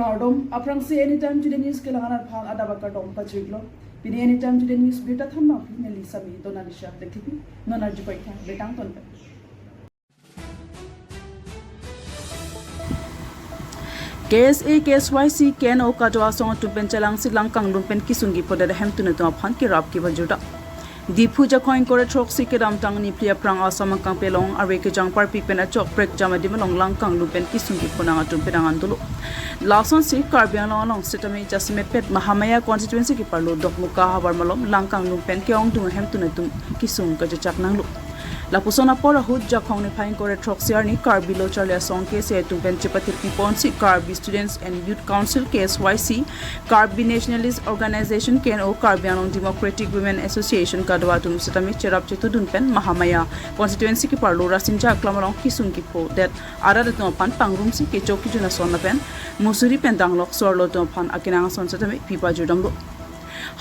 cardom aprang si anytime to the news kelangan phal adaba cardom pachiglo pini anytime to the news beta thamma phi neli sami donalisha dekhipi nonarji paikha betang ton KSA KSYC KNO kadwa song tu pen chalang silang kanglum pen kisungi poda hem tu na to phan ki rap ki bajuda Dipu Jacoin Kore Trok Sikedam Tang Niplia Prang Asam Kang Pelong Areke Jang Parpi Pen a Chok Prek Jama Dimalong Lang Kang Lupen Kisungi Ponanga Tumpenangantulu. Lawson Si Carbian Long Setame Jasme Pet Mahamaya constituency ki parlo Dokmuka Havarmalom Lang Kang Lupen Keong Dung Hem Tunatum Kisung Kajak Nanglu. La Pusona Pora Hood Jakong ni Pine Kore Trok Siarni Carbilo Charlia Song Kese Tumpen Chipatir Ponsi Carbi Students and Youth Council KSYC Carbi Nationalist Organization KNO Carbian Democratic Women Association Kadwa tum setami cherap chetu dunpen Mahamaya constituency ki parlo rasinja klamarong kisung ki po that ara to pan pangrum si ke choki juna sonna pen musuri pen danglok sorlo to pan akinang son setami pipa judamlo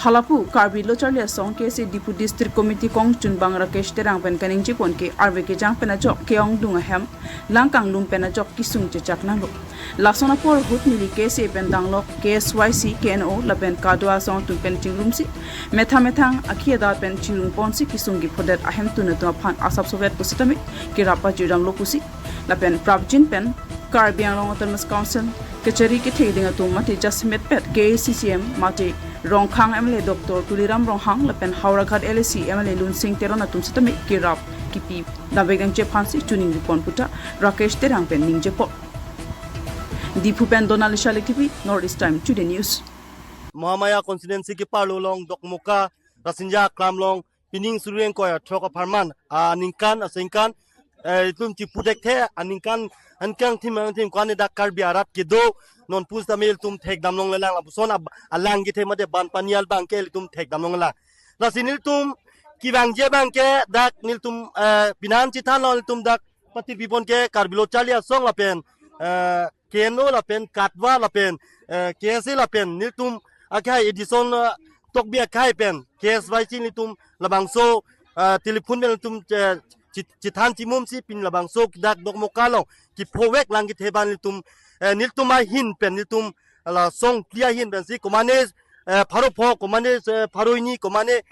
Halapu Carbilo Charlia Song ke se Dipu District Committee Kong Chun Bangra Kesh Terang pen kaning chipon ke RVK Jang pen a jok keong dunga hem langkang lum pen a jok kisung chechak nanglo Lasona por hut nili ke se pen danglok KSYC KNO la pen kadwa song tu pen chingrum si methang akhia da pen chirung ponsi kisungi podet ahem tu na to phan asap sovet pusitami ke rapa jirang lo pusi la pen pravjin pen Caribbean Long Autonomous Council kechari ke thedinga tu mati jasmet pet KCCM mati Rongkhang MLA Dr. Tuliram Ronghang lapen Hauraghat LAC MLA Lun Singh Terona tum setame kirap kipi dabegang che phansi tuning ripon puta Rakesh Terang pen ning jepo Dipu pen Donalisha Lekipi Northeast Time Today News Mahamaya constituency ki parlo long Dokmuka Rasinja Kramlong Pining Suruen Koya Troka Parman Ningkan Asingkan tum ti pudekte Aningkan Ankang tim kwane dak Karbi Arat kido non pus tamil tum thek damlong lelang abuson alang gite made ban panial bangke tum thek damlong la rasinil tum kibang je bangke dak nil tum binan chitan lol tum dak pati bipon ke Carbilo Charlia song la pen keno la pen katwa la pen KSA la pen nil tum akai edison tokbia kai pen KSYC nil tum labangso telepon nil tum chitan chimum si pin labangso dak dokmokalo ki powek langit heban nil tum niltumai hin pen niltum la song clear hin ben si komane pharo pho komane pharoini komane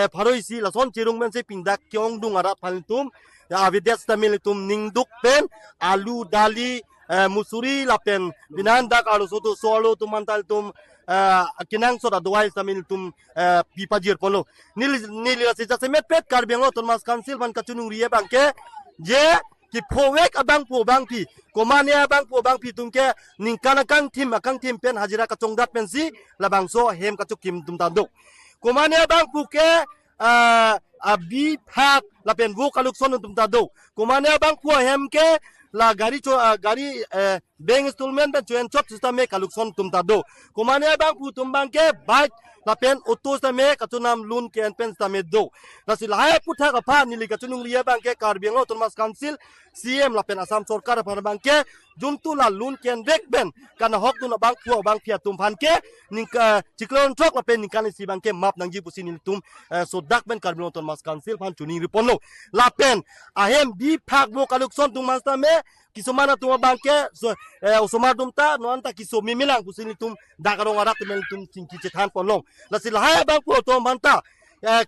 pharoisi la son chirung ben se pindak kyong dung ara phaltum ya avides tamil tum ningduk pen alu dali musuri la pen binan dak alu soto solo tumantal tum kinang soda dwai tamil tum pipajir polo nil se semet pet karbengo Thomas Council ban kachunung riye bangke je ki powek abang po bang pi komane abang po bang pi tumke ningkana kang tim pen hajira ka chongdat pen si labang so hem ka chukim tum tanduk komane abang pu ke abi phak la pen vu kaluk son tum tanduk komane abang pu hem ke la gari bank installment pen join chop system me kaluk son tum tanduk komane abang pu tum bang ke bike la pen auto stame katunam lun ken pen stame do nasil hai putha ka pha nili katunung liya bang ke Caribbean Autonomous Council CM la pen Assam Sarkar par bang ke juntu la lun ken bek ben kana hok tu na bang pu bang pia tum phan ke ning chiklon thok la pen ning kan si bang ke map nang ji pusi nil tum so dak ben Caribbean Autonomous Council phan chuni ripon lo la pen ahem bi phak bo kaluk son tum masta me kisomana tum bangke osomar dumta noanta kiso mimilang kusini tum dakarong arak tumel tum tingki cethan polong lasil haya bang po tom banta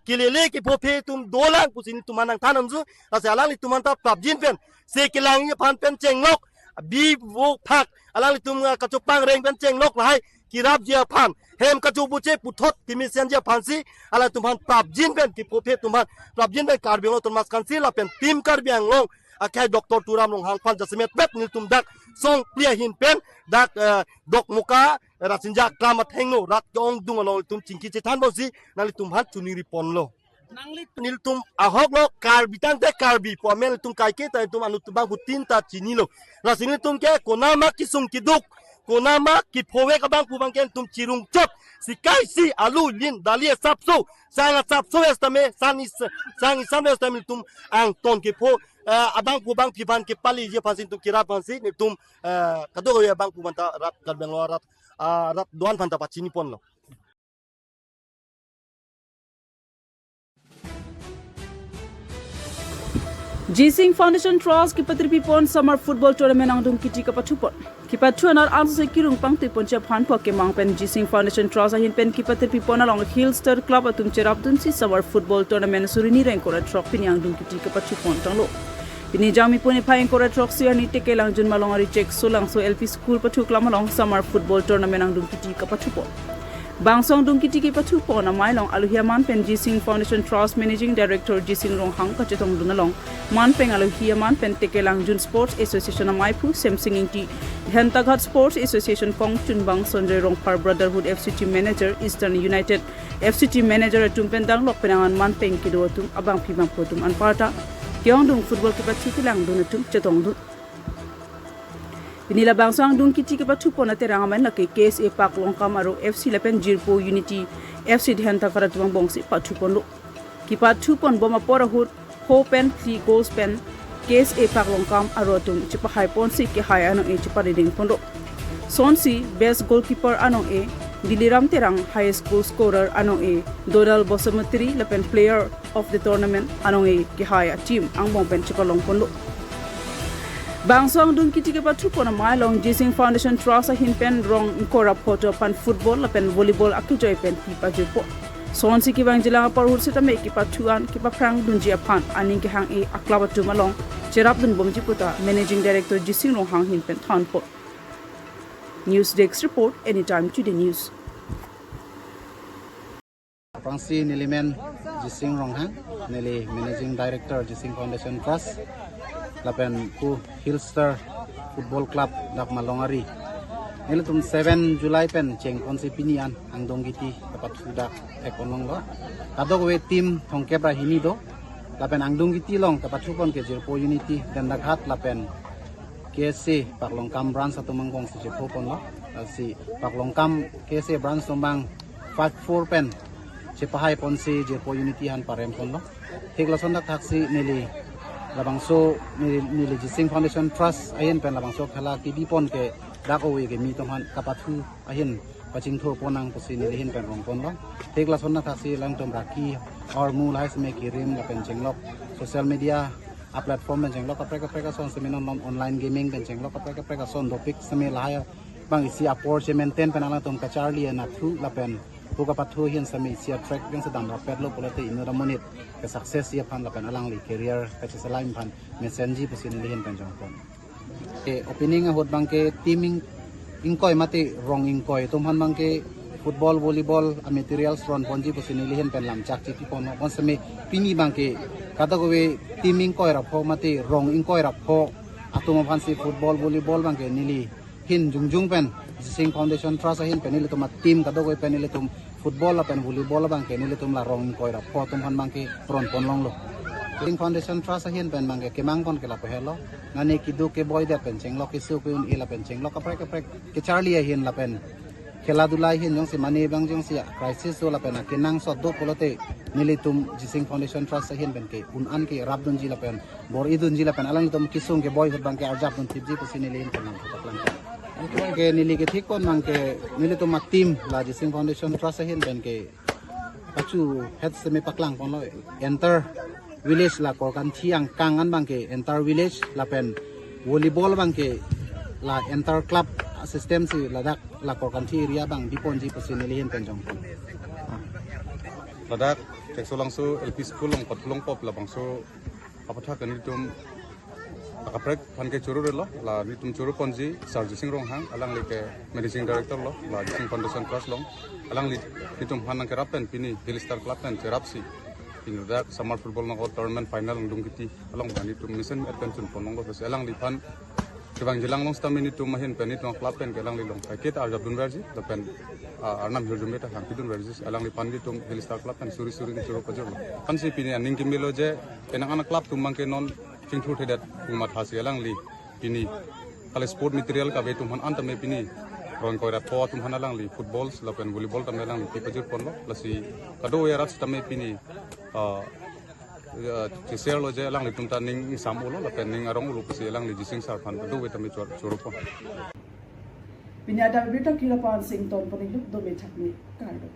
kilele ki pope tum dolang kusini tumanang tanam zu lasil alang li tumanta pabjin pen se kilang pan pen cenglok bi wo phak alang li tum kachupang reng pen cenglok lai kirap jia pan hem kachubuche puthot timisian jia pansi ala tumhan pabjin pen ki pope tumhan pabjin pen Caribbean Autonomous Council la pen tim Caribbean long akai Dr. Turam long hang pan jasmet bet nil tum dak song clear hin pen dak dok muka rasinja klamat hengno rat gong dung lo tum chingki chetan bosi nali tum hat chuni ripon lo nangli nil tum ahok lo karbi tan te karbi po mel tum kai ke ta tum anu tum bang hutin ta chini lo rasinil tum ke konama kisung kiduk konama ki phowe ka bang pu bang ken tum chirung chop sikai si alu lin dali sapso sanga sapso estame sang estame tum ang ton ke pho abang pu bang pipan ke pali je pasin tum kira pansi ni tum kado ya bang pu manta rat kalbeng lo rat doan panta pachini pon lo Jising Foundation Trust Kipatri Pipon Summer Football Tournament ang dung kiti kapatupon. Kipatu anar ang sa kirung pang tipon siya panpo ke mang pen Jising Foundation Trust ahin pen Kipatri Pipon along Hillster Club atum cerap dun si Summer Football Tournament surini reng korat trok pini ang dung kiti kapatupon tanglo. Pini jami puni payeng korat trok siya ni teke lang jun malong ari check sulang so LP School patuk lam along Summer Football Tournament ang dung kiti kapatupon. Bangsong dung kiti ki patupo na mailong aluhiaman pen Jising Foundation Trust Managing Director Jising Ronghang kachetong dunalong man peng aluhiaman pen Tekelang Jun Sports Association na Maipu Semsinging ti Hentaghat Sports Association Kong Chunbang Sonjay Rongpar Brotherhood FCT Manager Eastern United FCT Manager atum pendang lok penangan man peng kido atum abang pimang potum anparta kyong dung football ki patuti lang dunatum chetong dun. Pinila bangsang dung kiti ke patupo na terangaman na kay KSA Pak Longkam aro FC Lepen Jirpo Unity FC Dhanta Karatubang Bongsi patupon lo. Ki patupon boma porahut Hopen 3 goals pen KSA Pak Longkam aro tum chipa high ponsi ke high anong e chipa reading pondo. Sonsi best goalkeeper anong e Diliram terang highest goal scorer anong e Donald Bosamatri Lepen player of the tournament anong e ke high team ang bongpen chipa longpon lo. Bangsong dung kiti ke patupo na mailong Jising Foundation Trust ahin pen rong korap photo pan football la pen volleyball aki joy pen pipa jopo. Son si ki bang jilang parhur sita me ki patuan ki pa prang dunji apan aning ki hang e aklaba tu malong cherap dun bomji puta Managing Director Jising Rong hang hin pen thanpo. News Desk report anytime to the news. Prangsi Nilimen Jising Rong hang nili Managing Director Jising Foundation Trust lapen ku Hillster Football Club dak Malongari. Nilitum 7 July pen cheng konsi pinian ang donggiti dapat sudah ekonong lo. Kadok we tim thongkebra hini do lapen ang donggiti long dapat supon ke Jirpo Unity dan daghat lapen KSC Paklongkam branch satu mangkong si Jirpo kon lo. Si Paklongkam KSC branch tumbang 54 pen sipahay pon si Jirpo Unity han parem kon lo. Higlason dak taksi nili labangso nili Jising Foundation Trust ahin pen labangso khala ki bipon ke dakowe ke mi tomhan kapathu ahin paching thor ponang posi nilihin pen rongpon lo tegla sonna thasi lang tom raki or mul hai sme kirim la pen jenglok social media a platform pen jenglok apreka son seminon online gaming pen jenglok apreka son topic sme lahaya bang isi apor che maintain pen ala tom ka charlie na thu la pen buka pathu hin sami isi track yang sedang rapet lo polate inura monit ke success ya pan la pen alang li career ka che salaim pan messenger posi nilihin pen jongpon ke opening hot bangke teaming ingkoy mati wrong ingkoy tumhan bangke football volleyball a materials ron ponji posinilihin pen lam chak chiki pon kon sami pini bangke kata gowe teaming koy rapho mati wrong ingkoy rapho atuma phansi football volleyball bangke nili hin jungjung pen Jising Foundation Trust hin pen nili tuma team kata gowe pen nili tum football pen volleyball bangke nili tum la wrong ingkoy rapho tumhan bangke ron pon long lo Jising Foundation Trust ahin pen bangke kemang pon ke la pehelo nani kidu ke boy da pen chenglok isu ke un ila pen chenglok aprek ke Charlie ahin la pen khela dulai hin jong si mani bang jong si crisis so la pen kinang so do polote nilitum Jising Foundation Trust ahin pen ke un an ke rabdun ji la pen bor idun ji la pen alang tum kisung ke boy bang ke arjap dun tibji ko sinilin pen nang taklan ke nili ke thikon mang ke nilitum mak team la Jising Foundation Trust ahin pen ke pachu head semi paklang pon lo enter village la korkan thiang kangan bangke enter village la pen volleyball bangke la enter club system si ladak la korkan thi area bang dipon ji posinilihin pen jongpon ladak tekso langso LP school long patlong pop la bangso apatha kan nitum akaprek phanke churu lo la nitum churu ponji Sir Jising Ronghang alang like managing director lo la Jising Foundation Trust long alang nitum hanang kerapen pini Hillster club pen cerapsi Dak summer football nang tournament final ng dungkiti along bani tu mission attention ponong lo alang lipan kebang jelang long stamina tu mahin penit long club pen kelang lilong kita arjab dun versi depan arnam hirjum beta hang pidun versi alang lipan di tu Hillster club pen suri ni curu pajor lo kan si pini aning kimilo je penang anak club tu mangke non cingthur thedat umat hasi alang li pini kale sport material ka be tumhan antame pini ron koira po tumhan alang li football lapen volleyball tame alang li pajor pon lo lasi kado ya rat tame pini Cesar lo je alang li tumta ning samulo la pen ning arong lu pasi alang li Jising sar phan do we tami churupo Pinyada beta kila pan sing ton poni lu do me thakni kardo